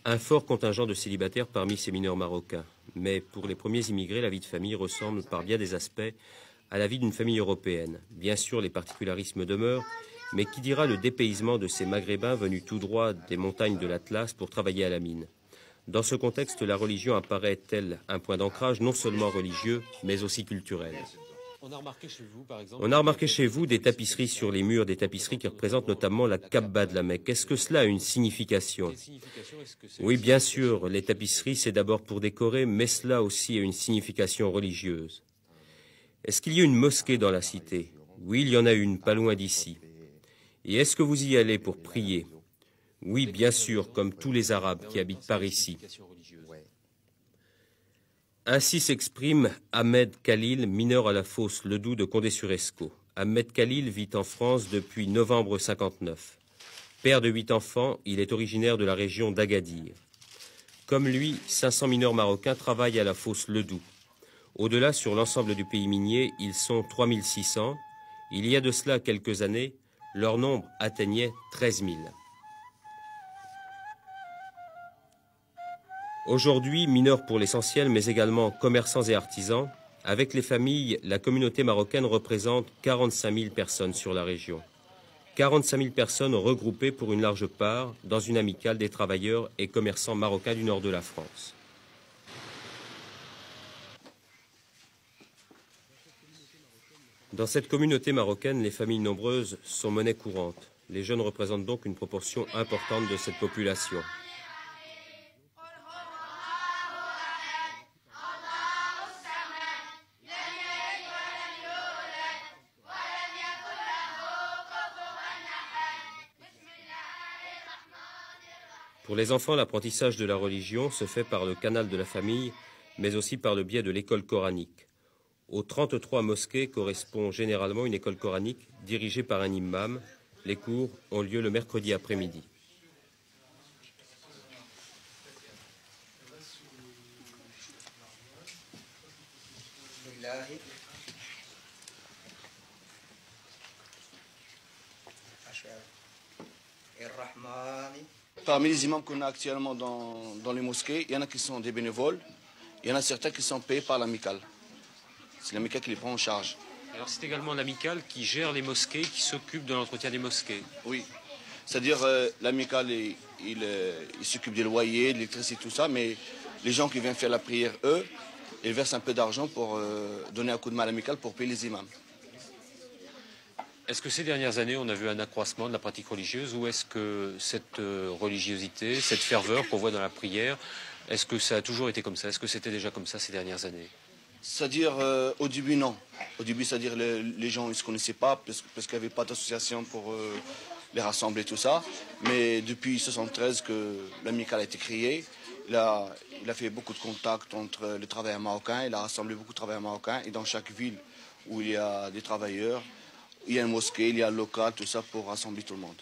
Un fort contingent de célibataires parmi ces mineurs marocains. Mais pour les premiers immigrés, la vie de famille ressemble par bien des aspects à la vie d'une famille européenne. Bien sûr, les particularismes demeurent, mais qui dira le dépaysement de ces Maghrébins venus tout droit des montagnes de l'Atlas pour travailler à la mine? Dans ce contexte, la religion apparaît tel un point d'ancrage non seulement religieux, mais aussi culturel. On a remarqué chez vous, par exemple, des tapisseries sur les murs, des tapisseries qui représentent notamment la Kaaba de la Mecque. Est-ce que cela a une signification? Oui, bien sûr, les tapisseries, c'est d'abord pour décorer, mais cela aussi a une signification religieuse. Est-ce qu'il y a une mosquée dans la cité? Oui, il y en a une, pas loin d'ici. Et est-ce que vous y allez pour prier? Oui, bien sûr, comme tous les Arabes qui habitent par ici. Ainsi s'exprime Ahmed Khalil, mineur à la fosse Ledoux de Condé-sur-Escaut. Ahmed Khalil vit en France depuis novembre 59. Père de 8 enfants, il est originaire de la région d'Agadir. Comme lui, 500 mineurs marocains travaillent à la fosse Ledoux. Au-delà, sur l'ensemble du pays minier, ils sont 3600. Il y a de cela quelques années, leur nombre atteignait 13 000. Aujourd'hui, mineurs pour l'essentiel, mais également commerçants et artisans, avec les familles, la communauté marocaine représente 45 000 personnes sur la région. 45 000 personnes regroupées pour une large part dans une amicale des travailleurs et commerçants marocains du nord de la France. Dans cette communauté marocaine, les familles nombreuses sont monnaie courante. Les jeunes représentent donc une proportion importante de cette population. Pour les enfants, l'apprentissage de la religion se fait par le canal de la famille, mais aussi par le biais de l'école coranique. Aux 33 mosquées correspond généralement une école coranique dirigée par un imam. Les cours ont lieu le mercredi après-midi. Parmi les imams qu'on a actuellement dans les mosquées, il y en a qui sont des bénévoles, il y en a certains qui sont payés par l'amicale. C'est l'amicale qui les prend en charge. Alors c'est également l'amicale qui gère les mosquées, qui s'occupe de l'entretien des mosquées. Oui, c'est-à-dire l'amicale, il s'occupe des loyers, de l'électricité, tout ça, mais les gens qui viennent faire la prière, eux, ils versent un peu d'argent pour donner un coup de main à l'amicale pour payer les imams. Est-ce que ces dernières années, on a vu un accroissement de la pratique religieuse ou est-ce que cette religiosité, cette ferveur qu'on voit dans la prière, est-ce que ça a toujours été comme ça? Est-ce que c'était déjà comme ça ces dernières années? C'est-à-dire, au début, non. Au début, c'est-à-dire, les gens ne se connaissaient pas parce qu'il n'y avait pas d'association pour les rassembler, tout ça. Mais depuis 1973 que l'amicale a été créée, il a fait beaucoup de contacts entre les travailleurs marocains, il a rassemblé beaucoup de travailleurs marocains. Et dans chaque ville où il y a des travailleurs, il y a une mosquée, il y a un local, tout ça pour rassembler tout le monde.